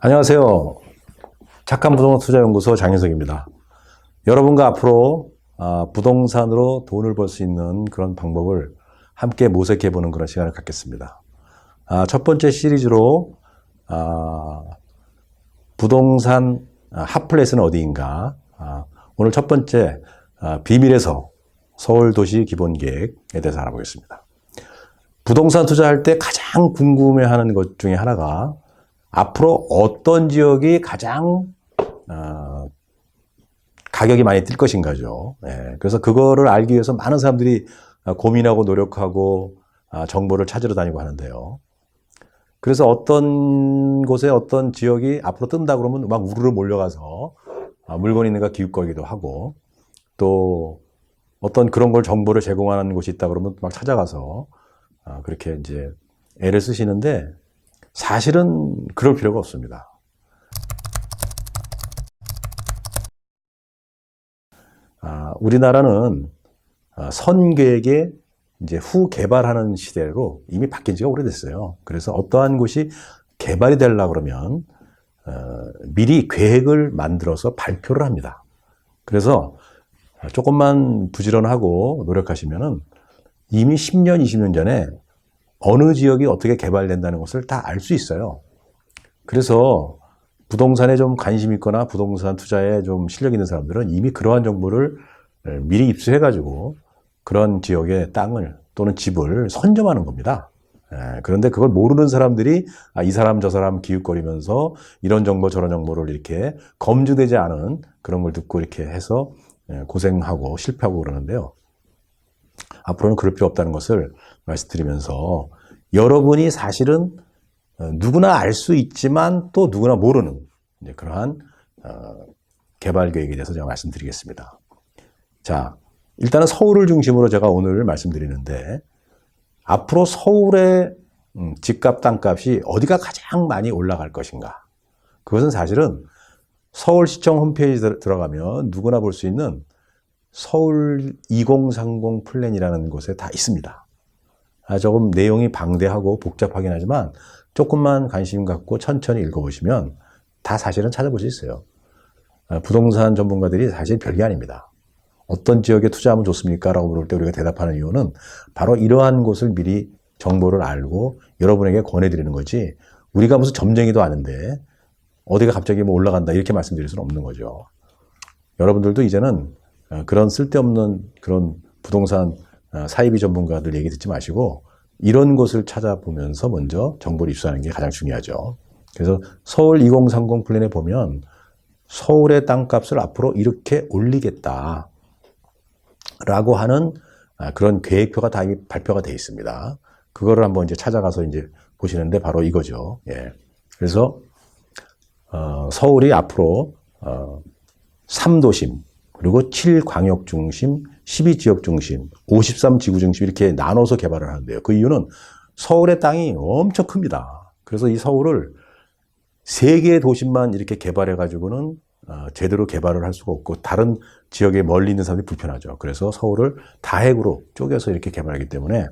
안녕하세요. 착한 부동산 투자연구소 장윤석입니다. 여러분과 앞으로 부동산으로 돈을 벌 수 있는 그런 방법을 함께 모색해 보는 그런 시간을 갖겠습니다. 첫 번째 시리즈로 부동산 핫플레이스는 어디인가, 오늘 첫 번째 비밀에서 서울도시 기본계획에 대해서 알아보겠습니다. 부동산 투자할 때 가장 궁금해하는 것 중에 하나가 앞으로 어떤 지역이 가장 가격이 많이 뛸 것인가죠. 그래서 그거를 알기 위해서 많은 사람들이 고민하고 노력하고 정보를 찾으러 다니고 하는데요. 그래서 어떤 곳에 어떤 지역이 앞으로 뜬다 그러면 막 우르르 몰려가서 물건이 있는가 기웃거리기도 하고, 또 어떤 그런 걸 정보를 제공하는 곳이 있다 그러면 막 찾아가서 그렇게 이제 애를 쓰시는데, 사실은 그럴 필요가 없습니다. 우리나라는 선계획의 이제 후 개발하는 시대로 이미 바뀐 지가 오래됐어요. 그래서 어떠한 곳이 개발이 되려고 그러면 미리 계획을 만들어서 발표를 합니다. 그래서 조금만 부지런하고 노력하시면은 이미 10년, 20년 전에 어느 지역이 어떻게 개발된다는 것을 다 알 수 있어요. 그래서 부동산에 좀 관심 있거나 부동산 투자에 좀 실력 있는 사람들은 이미 그러한 정보를 미리 입수해가지고 그런 지역의 땅을 또는 집을 선점하는 겁니다. 그런데 그걸 모르는 사람들이 이 사람 저 사람 기웃거리면서 이런 정보 저런 정보를 이렇게 검증되지 않은 그런 걸 듣고 이렇게 해서 고생하고 실패하고 그러는데요. 앞으로는 그럴 필요 없다는 것을 말씀드리면서, 여러분이 사실은 누구나 알 수 있지만 또 누구나 모르는 그러한 개발 계획에 대해서 제가 말씀드리겠습니다. 자, 일단은 서울을 중심으로 제가 오늘 말씀드리는데, 앞으로 서울의 집값, 땅값이 어디가 가장 많이 올라갈 것인가? 그것은 사실은 서울시청 홈페이지에 들어가면 누구나 볼 수 있는 서울 2030 플랜이라는 곳에 다 있습니다. 조금 내용이 방대하고 복잡하긴 하지만 조금만 관심 갖고 천천히 읽어보시면 다 사실은 찾아볼 수 있어요. 부동산 전문가들이 사실 별게 아닙니다. 어떤 지역에 투자하면 좋습니까? 라고 물을 때 우리가 대답하는 이유는 바로 이러한 곳을 미리 정보를 알고 여러분에게 권해드리는 거지, 우리가 무슨 점쟁이도 아는데 어디가 갑자기 뭐 올라간다 이렇게 말씀드릴 수는 없는 거죠. 여러분들도 이제는 그런 쓸데없는 그런 부동산 사이비 전문가들 얘기 듣지 마시고 이런 곳을 찾아보면서 먼저 정보를 입수하는 게 가장 중요하죠. 그래서 서울 2030 플랜에 보면 서울의 땅값을 앞으로 이렇게 올리겠다 라고 하는 그런 계획표가 다 발표가 되어 있습니다. 그거를 한번 이제 찾아가서 이제 보시는데 바로 이거죠. 그래서 서울이 앞으로 3도심, 그리고 7광역 중심, 12지역 중심, 53지구 중심 이렇게 나눠서 개발을 하는데요. 그 이유는 서울의 땅이 엄청 큽니다. 그래서 이 서울을 3개의 도심만 이렇게 개발해가지고는 제대로 개발을 할 수가 없고 다른 지역에 멀리 있는 사람들이 불편하죠. 그래서 서울을 다핵으로 쪼개서 이렇게 개발하기 때문에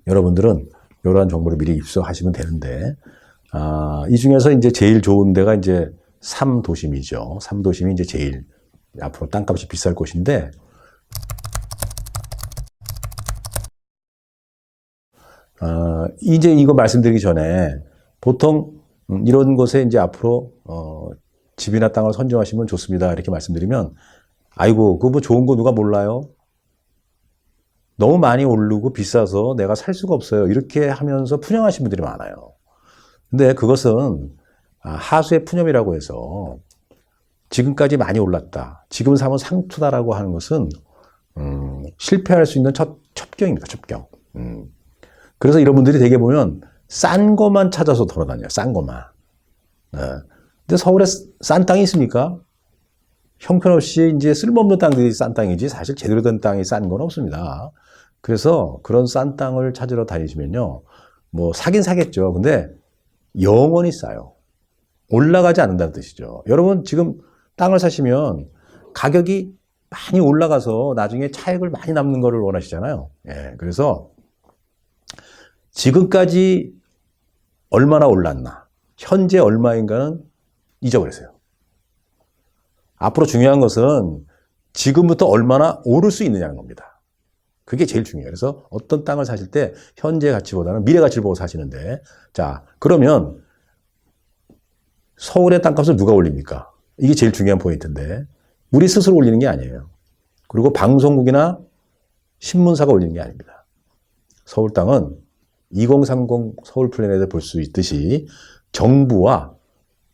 여러분들은 이러한 정보를 미리 입수하시면 되는데, 이 중에서 이제 제일 좋은 데가 이제 3도심이죠. 3도심이 이제 제일 앞으로 땅값이 비쌀 곳인데, 이제 이거 말씀드리기 전에 보통 이런 곳에 이제 앞으로 집이나 땅을 선정하시면 좋습니다 이렇게 말씀드리면, 아이고 그거 뭐 좋은 거 누가 몰라요? 너무 많이 오르고 비싸서 내가 살 수가 없어요 이렇게 하면서 푸념하시는 분들이 많아요. 근데 그것은 하수의 푸념이라고 해서 지금까지 많이 올랐다, 지금 사면 상투다라고 하는 것은 실패할 수 있는 첩경입니다. 첩경. 그래서 이런 분들이 되게 보면 싼 것만 찾아서 돌아다녀요. 싼 것만. 근데 서울에 싼 땅이 있습니까? 형편없이 이제 쓸모없는 땅들이 싼 땅이지 사실 제대로 된 땅이 싼 건 없습니다. 그래서 그런 싼 땅을 찾으러 다니시면요, 뭐 사긴 사겠죠. 근데 영원히 싸요. 올라가지 않는다는 뜻이죠. 여러분 지금 땅을 사시면 가격이 많이 올라가서 나중에 차익을 많이 남는 거를 원하시잖아요. 그래서 지금까지 얼마나 올랐나, 현재 얼마인가는 잊어버렸어요. 앞으로 중요한 것은 지금부터 얼마나 오를 수 있느냐는 겁니다. 그게 제일 중요해요. 그래서 어떤 땅을 사실 때 현재 가치보다는 미래 가치를 보고 사시는데, 자, 그러면 서울의 땅값을 누가 올립니까? 이게 제일 중요한 포인트인데, 우리 스스로 올리는 게 아니에요. 그리고 방송국이나 신문사가 올리는 게 아닙니다. 서울 땅은 2030 서울 플랜에서 볼 수 있듯이 정부와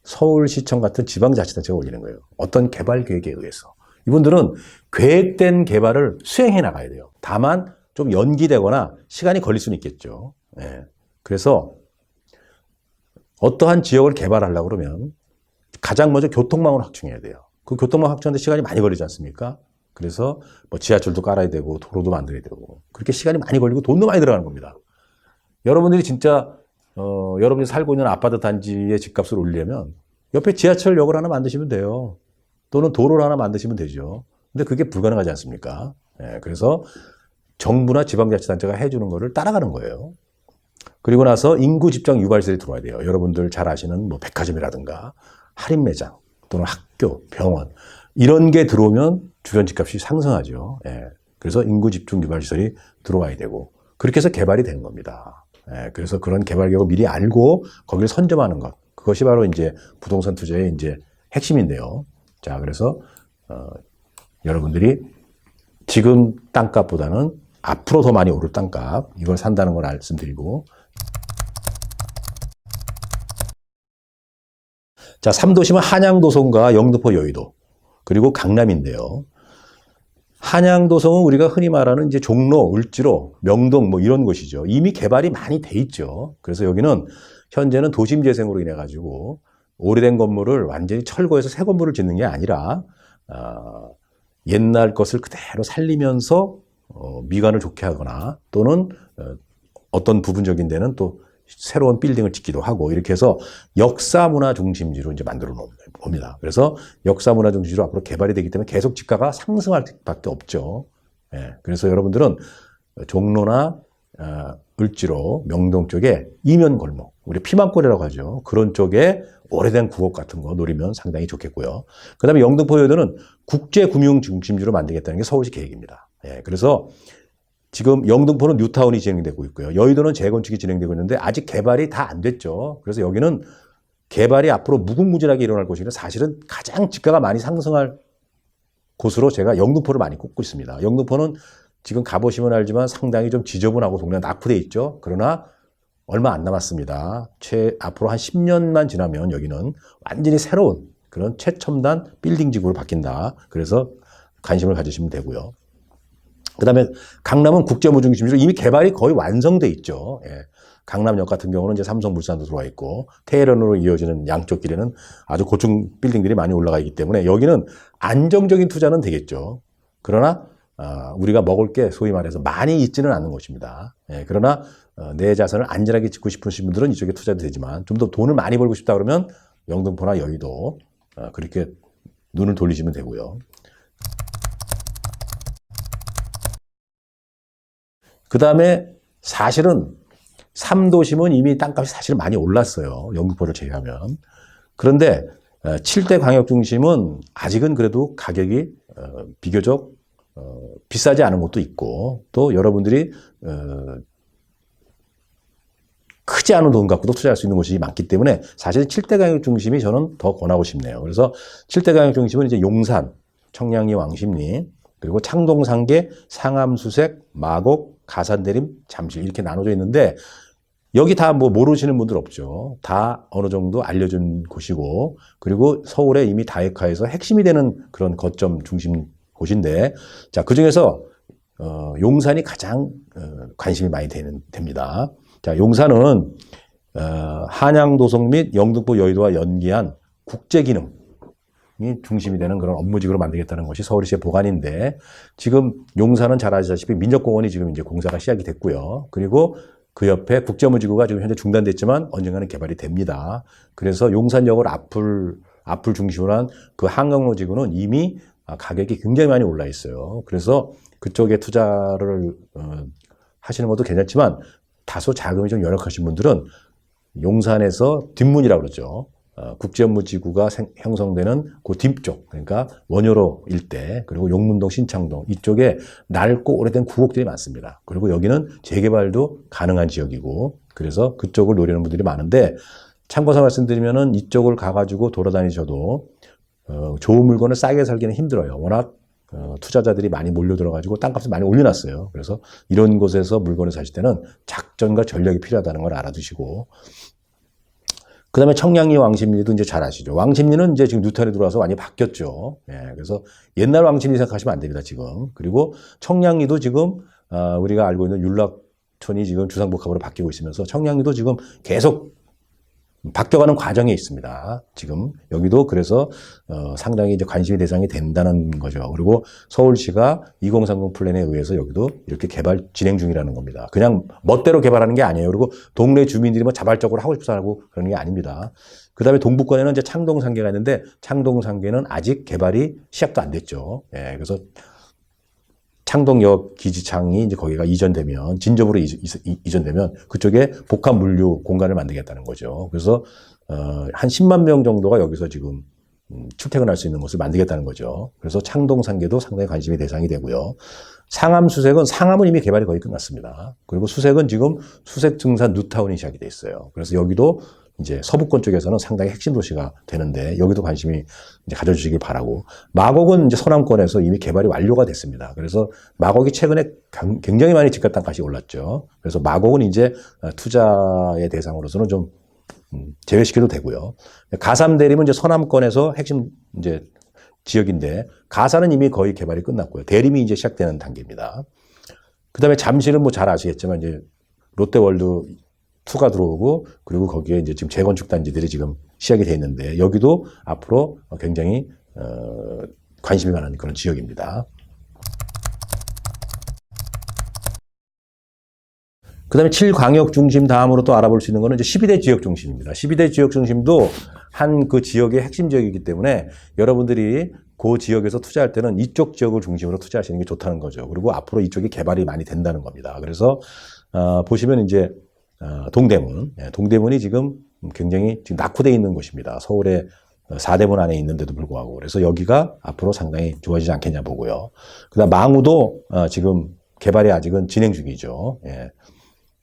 서울시청 같은 지방자치단체가 올리는 거예요. 어떤 개발 계획에 의해서. 이분들은 계획된 개발을 수행해 나가야 돼요. 다만 좀 연기되거나 시간이 걸릴 수는 있겠죠. 예. 그래서 어떠한 지역을 개발하려고 그러면 가장 먼저 교통망을 확충해야 돼요. 그 교통망 확충하는데 시간이 많이 걸리지 않습니까? 그래서 뭐 지하철도 깔아야 되고 도로도 만들어야 되고 그렇게 시간이 많이 걸리고 돈도 많이 들어가는 겁니다. 여러분들이 진짜 여러분이 살고 있는 아파트 단지의 집값을 올리려면 옆에 지하철역을 하나 만드시면 돼요. 또는 도로를 하나 만드시면 되죠. 근데 그게 불가능하지 않습니까? 예, 그래서 정부나 지방자치단체가 해주는 거를 따라가는 거예요. 그리고 나서 인구 집중 유발세를 들어와야 돼요. 여러분들 잘 아시는 뭐 백화점이라든가 할인 매장 또는 학교, 병원 이런 게 들어오면 주변 집값이 상승하죠. 예, 그래서 인구 집중 유발시설이 들어와야 되고 그렇게 해서 개발이 되는 겁니다. 예, 그래서 그런 개발 계획을 미리 알고 거기를 선점하는 것. 그것이 바로 이제 부동산 투자의 이제 핵심인데요. 자, 그래서, 여러분들이 지금 땅값보다는 앞으로 더 많이 오를 땅값, 이걸 산다는 걸 말씀드리고. 자, 3도시는 한양도성과 영등포 여의도, 그리고 강남인데요. 한양도성은 우리가 흔히 말하는 이제 종로, 을지로, 명동 뭐 이런 곳이죠. 이미 개발이 많이 돼 있죠. 그래서 여기는 현재는 도심 재생으로 인해 가지고 오래된 건물을 완전히 철거해서 새 건물을 짓는 게 아니라 옛날 것을 그대로 살리면서 미관을 좋게 하거나 또는 어떤 부분적인 데는 또 새로운 빌딩을 짓기도 하고 이렇게 해서 역사문화 중심지로 이제 만들어 놓은 겁니다. 그래서 역사문화 중심지로 앞으로 개발이 되기 때문에 계속 집가가 상승할 수밖에 없죠. 예, 그래서 여러분들은 종로나 을지로, 명동 쪽에 이면 골목, 우리 피망골이라고 하죠. 그런 쪽에 오래된 구옥 같은 거 노리면 상당히 좋겠고요. 그 다음에 영등포 여의도는 국제금융 중심지로 만들겠다는 게 서울시 계획입니다. 예, 그래서 지금 영등포는 뉴타운이 진행되고 있고요. 여의도는 재건축이 진행되고 있는데 아직 개발이 다 안 됐죠. 그래서 여기는 개발이 앞으로 무궁무진하게 일어날 곳이라 사실은 가장 집가가 많이 상승할 곳으로 제가 영등포를 많이 꼽고 있습니다. 영등포는 지금 가보시면 알지만 상당히 좀 지저분하고 동네가 낙후돼 있죠. 그러나 얼마 안 남았습니다. 앞으로 한 10년만 지나면 여기는 완전히 새로운 그런 최첨단 빌딩 지구로 바뀐다. 그래서 관심을 가지시면 되고요. 그 다음에 강남은 국제무중심지로 이미 개발이 거의 완성돼 있죠. 예. 강남역 같은 경우는 이제 삼성물산도 들어와 있고 테헤란으로 이어지는 양쪽 길에는 아주 고층 빌딩들이 많이 올라가 있기 때문에 여기는 안정적인 투자는 되겠죠. 그러나 우리가 먹을 게 소위 말해서 많이 있지는 않는 것입니다. 예, 그러나 내 자산을 안전하게 짓고 싶으신 분들은 이쪽에 투자도 되지만 좀 더 돈을 많이 벌고 싶다 그러면 영등포나 여의도 그렇게 눈을 돌리시면 되고요. 그 다음에 사실은 3도심은 이미 땅값이 사실 많이 올랐어요. 영등포를 제외하면. 그런데 7대 광역중심은 아직은 그래도 가격이 비교적 비싸지 않은 것도 있고 또 여러분들이 크지 않은 돈 갖고도 투자할 수 있는 곳이 많기 때문에 사실 7대 강역 중심이 저는 더 권하고 싶네요. 그래서 7대 강역 중심은 이제 용산, 청량리, 왕십리, 그리고 창동, 상계, 상암, 수색, 마곡, 가산대림, 잠실 이렇게 나눠져 있는데 여기 다 뭐 모르시는 분들 없죠. 다 어느 정도 알려준 곳이고 그리고 서울에 이미 다이카에서 핵심이 되는 그런 거점 중심 곳인데 자, 그중에서 용산이 가장 관심이 많이 됩니다. 자, 용산은 한양도성 및 영등포 여의도와 연계한 국제기능이 중심이 되는 그런 업무지구로 만들겠다는 것이 서울시의 보관인데 지금 용산은 잘 아시다시피 민족공원이 지금 이제 공사가 시작이 됐고요. 그리고 그 옆에 국제업무지구가 지금 현재 중단됐지만 언젠가는 개발이 됩니다. 그래서 용산역을 앞을 중심으로 한 그 한강로지구는 이미 가격이 굉장히 많이 올라 있어요. 그래서 그쪽에 투자를 하시는 것도 괜찮지만 다소 자금이 좀 열악하신 분들은 용산에서 뒷문이라고 그러죠. 국제업무지구가 형성되는 그 뒤쪽, 그러니까 원효로 일대, 그리고 용문동, 신창동 이쪽에 낡고 오래된 구곡들이 많습니다. 그리고 여기는 재개발도 가능한 지역이고, 그래서 그쪽을 노리는 분들이 많은데, 참고서 말씀드리면은 이쪽을 가가지고 돌아다니셔도 좋은 물건을 싸게 살기는 힘들어요. 워낙 투자자들이 많이 몰려들어가지고 땅값을 많이 올려놨어요. 그래서 이런 곳에서 물건을 사실 때는 작전과 전략이 필요하다는 걸 알아두시고, 그 다음에 청량리 왕십리도 이제 잘 아시죠. 왕십리는 이제 지금 뉴타운에 들어와서 많이 바뀌었죠. 예, 그래서 옛날 왕십리 생각하시면 안 됩니다, 지금. 그리고 청량리도 지금, 우리가 알고 있는 율락촌이 지금 주상복합으로 바뀌고 있으면서 청량리도 지금 계속 바뀌어가는 과정에 있습니다. 지금 여기도 그래서 상당히 이제 관심의 대상이 된다는 거죠. 그리고 서울시가 2030 플랜에 의해서 여기도 이렇게 개발 진행 중이라는 겁니다. 그냥 멋대로 개발하는 게 아니에요. 그리고 동네 주민들이 뭐 자발적으로 하고 싶어서 하고 그러는 게 아닙니다. 그 다음에 동북권에는 이제 창동상계가 있는데 창동상계는 아직 개발이 시작도 안 됐죠. 예, 그래서 창동역 기지창이 이제 거기가 이전되면, 진접으로 이전되면 그쪽에 복합 물류 공간을 만들겠다는 거죠. 그래서, 한 10만 명 정도가 여기서 지금, 출퇴근할 수 있는 곳을 만들겠다는 거죠. 그래서 창동상계도 상당히 관심의 대상이 되고요. 상암 수색은, 상암은 이미 개발이 거의 끝났습니다. 그리고 수색은 지금 수색 증산 뉴타운이 시작이 돼 있어요. 그래서 여기도 이제 서부권 쪽에서는 상당히 핵심 도시가 되는데 여기도 관심이 이제 가져주시기 바라고. 마곡은 이제 서남권에서 이미 개발이 완료가 됐습니다. 그래서 마곡이 최근에 굉장히 많이 집값 단가가 올랐죠. 그래서 마곡은 이제 투자의 대상으로서는 좀 제외시켜도 되고요. 가삼 대림은 이제 서남권에서 핵심 이제 지역인데 가산은 이미 거의 개발이 끝났고요. 대림이 이제 시작되는 단계입니다. 그 다음에 잠실은 뭐 잘 아시겠지만 이제 롯데월드 2가 들어오고, 그리고 거기에 이제 지금 재건축 단지들이 지금 시작이 돼 있는데, 여기도 앞으로 굉장히, 관심이 많은 그런 지역입니다. 그 다음에 7광역 중심 다음으로 또 알아볼 수 있는 거는 이제 12대 지역 중심입니다. 12대 지역 중심도 한 그 지역의 핵심 지역이기 때문에 여러분들이 그 지역에서 투자할 때는 이쪽 지역을 중심으로 투자하시는 게 좋다는 거죠. 그리고 앞으로 이쪽이 개발이 많이 된다는 겁니다. 그래서, 보시면 이제 동대문. 동대문이 지금 굉장히 지금 낙후되어 있는 곳입니다. 서울의 4대문 안에 있는데도 불구하고. 그래서 여기가 앞으로 상당히 좋아지지 않겠냐 보고요. 그 다음 망우도 지금 개발이 아직은 진행 중이죠.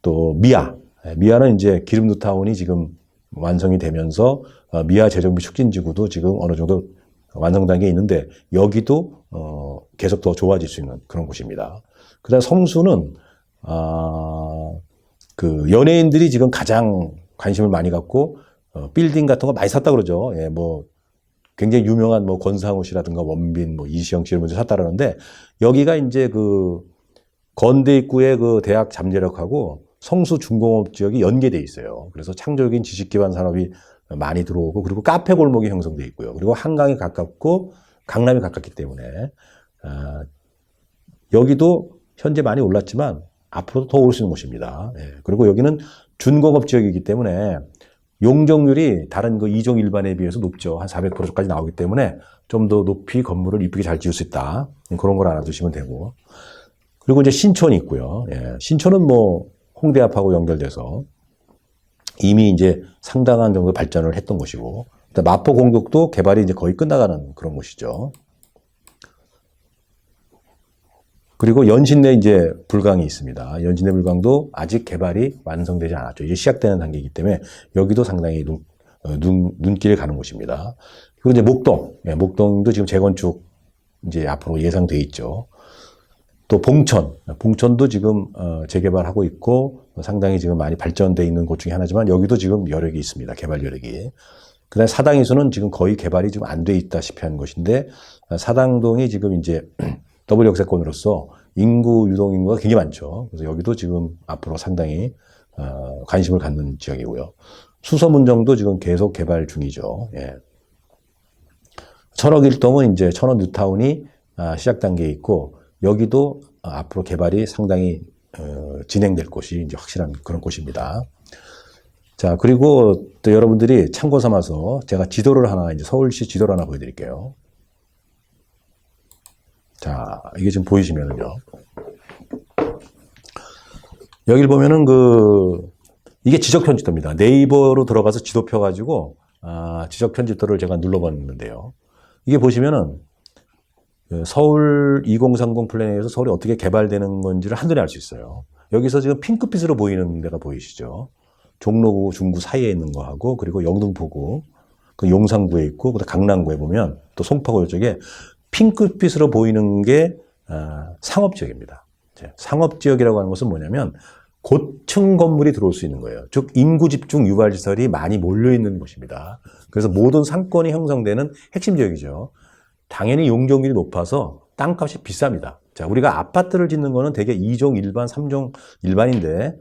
또 미아. 미아는 이제 기름 뉴타운이 지금 완성이 되면서 미아 재정비 촉진지구도 지금 어느 정도 완성 단계에 있는데 여기도 계속 더 좋아질 수 있는 그런 곳입니다. 그 다음 성수는 그 연예인들이 지금 가장 관심을 많이 갖고 빌딩 같은 거 많이 샀다 그러죠. 예, 뭐 굉장히 유명한 뭐 권상우 씨라든가 원빈, 뭐 이시영 씨 이런 분들 샀다 그러는데 여기가 이제 그 건대 입구의 그 대학 잠재력하고 성수 중공업 지역이 연계돼 있어요. 그래서 창조적인 지식 기반 산업이 많이 들어오고, 그리고 카페 골목이 형성돼 있고요. 그리고 한강이 가깝고 강남이 가깝기 때문에 여기도 현재 많이 올랐지만 앞으로도 더 올 수 있는 곳입니다. 예. 그리고 여기는 준공업 지역이기 때문에 용적률이 다른 그 2종 일반에 비해서 높죠. 한 400%까지 나오기 때문에 좀 더 높이 건물을 이쁘게 잘 지을 수 있다. 그런 걸 알아두시면 되고. 그리고 이제 신촌이 있고요. 예. 신촌은 뭐 홍대 앞하고 연결돼서 이미 이제 상당한 정도 발전을 했던 곳이고, 마포 공덕도 개발이 이제 거의 끝나가는 그런 곳이죠. 그리고 연신내 이제 불광이 있습니다. 연신내 불광도 아직 개발이 완성되지 않았죠. 이제 시작되는 단계이기 때문에 여기도 상당히 눈길을 가는 곳입니다. 그리고 이제 목동, 목동도 지금 재건축 이제 앞으로 예상돼 있죠. 또 봉천도 지금 재개발하고 있고 상당히 지금 많이 발전돼 있는 곳 중에 하나지만 여기도 지금 여력이 있습니다. 개발 여력이. 그다음에 사당이수는 지금 거의 개발이 좀 안 돼 있다시피 한 것인데 사당동이 지금 이제 더블 역세권으로서 인구 유동 인구가 굉장히 많죠. 그래서 여기도 지금 앞으로 상당히 관심을 갖는 지역이고요. 수서문정도 지금 계속 개발 중이죠. 예. 천억일동은 이제 천억 뉴타운이 시작 단계에 있고 여기도 앞으로 개발이 상당히 진행될 곳이 이제 확실한 그런 곳입니다. 자, 그리고 또 여러분들이 참고 삼아서 제가 지도를 하나, 이제 서울시 지도를 하나 보여드릴게요. 자, 이게 지금 보이시면은요. 여기를 보면은 이게 지적 편집도입니다. 네이버로 들어가서 지도 펴가지고 지적 편집도를 제가 눌러봤는데요. 이게 보시면은 서울 2030 플랜에서 서울이 어떻게 개발되는 건지를 한눈에 알 수 있어요. 여기서 지금 핑크빛으로 보이는 데가 보이시죠? 종로구, 중구 사이에 있는 거하고, 그리고 영등포구, 그 용산구에 있고, 그다음 강남구에 보면 또 송파구 이쪽에 핑크빛으로 보이는 게 상업지역입니다. 상업지역이라고 하는 것은 뭐냐면 고층 건물이 들어올 수 있는 거예요. 즉 인구 집중 유발 시설이 많이 몰려 있는 곳입니다. 그래서 모든 상권이 형성되는 핵심 지역이죠. 당연히 용적률이 높아서 땅값이 비쌉니다. 자, 우리가 아파트를 짓는 거는 대개 2종 일반, 3종 일반인데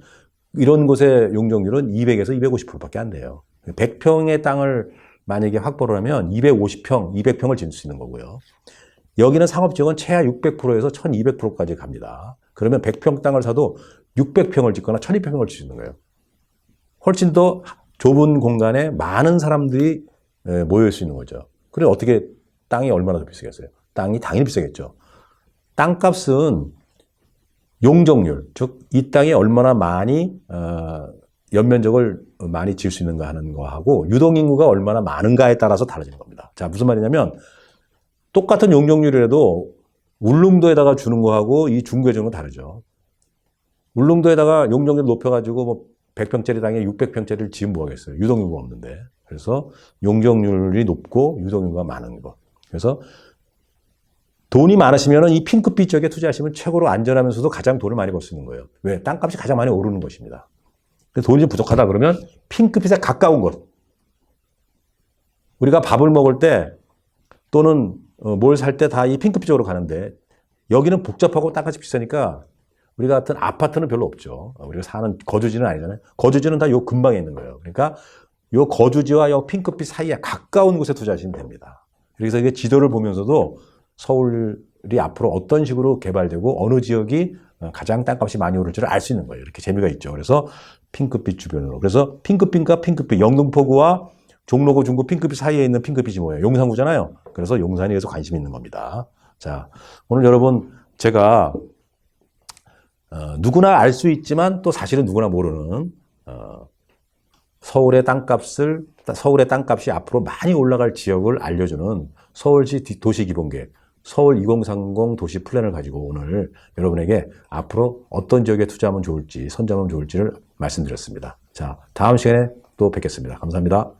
이런 곳의 용적률은 200에서 250%밖에 안 돼요. 100평의 땅을 만약에 확보를 하면 250평, 200평을 짓을 수 있는 거고요. 여기는 상업지역은 최하 600%에서 1200%까지 갑니다. 그러면 100평 땅을 사도 600평을 짓거나 1200평을 짓는 거예요. 훨씬 더 좁은 공간에 많은 사람들이 모일 수 있는 거죠. 그래 어떻게 땅이 얼마나 더 비싸겠어요? 땅이 당연히 비싸겠죠. 땅값은 용적률, 즉 이 땅이 얼마나 많이 연면적을 많이 지을 수 있는가 하는 거하고 유동인구가 얼마나 많은가에 따라서 달라지는 겁니다. 자, 무슨 말이냐면 똑같은 용적률이라도 울릉도에다가 주는 거하고 이 중구에 주는 건 다르죠. 울릉도에다가 용적률 높여가지고 뭐 100평짜리 땅에 600평짜리를 지으면 뭐 하겠어요? 유동인구가 없는데. 그래서 용적률이 높고 유동인구가 많은 거. 그래서 돈이 많으시면 이 핑크빛 쪽에 투자하시면 최고로 안전하면서도 가장 돈을 많이 벌 수 있는 거예요. 왜? 땅값이 가장 많이 오르는 것입니다. 돈이 좀 부족하다 그러면 핑크빛에 가까운 곳. 우리가 밥을 먹을 때 또는 뭘 살 때 다 이 핑크빛 쪽으로 가는데 여기는 복잡하고 땅값이 비싸니까 우리 같은 아파트는 별로 없죠. 우리가 사는 거주지는 아니잖아요. 거주지는 다 요 근방에 있는 거예요. 그러니까 요 거주지와 요 핑크빛 사이에 가까운 곳에 투자하시면 됩니다. 그래서 이게 지도를 보면서도 서울이 앞으로 어떤 식으로 개발되고 어느 지역이 가장 땅값이 많이 오를지를 알 수 있는 거예요. 이렇게 재미가 있죠. 그래서 핑크빛 주변으로. 그래서 핑크빛과 핑크빛, 영등포구와 종로구, 중구 핑크빛 사이에 있는 핑크빛이 뭐예요? 용산구잖아요. 그래서 용산에 대해서 관심이 있는 겁니다. 자, 오늘 여러분 제가 누구나 알 수 있지만 또 사실은 누구나 모르는 서울의 땅값이 앞으로 많이 올라갈 지역을 알려주는 서울시 도시기본계획, 서울 2030 도시 플랜을 가지고 오늘 여러분에게 앞으로 어떤 지역에 투자하면 좋을지, 선점하면 좋을지를 말씀드렸습니다. 자, 다음 시간에 또 뵙겠습니다. 감사합니다.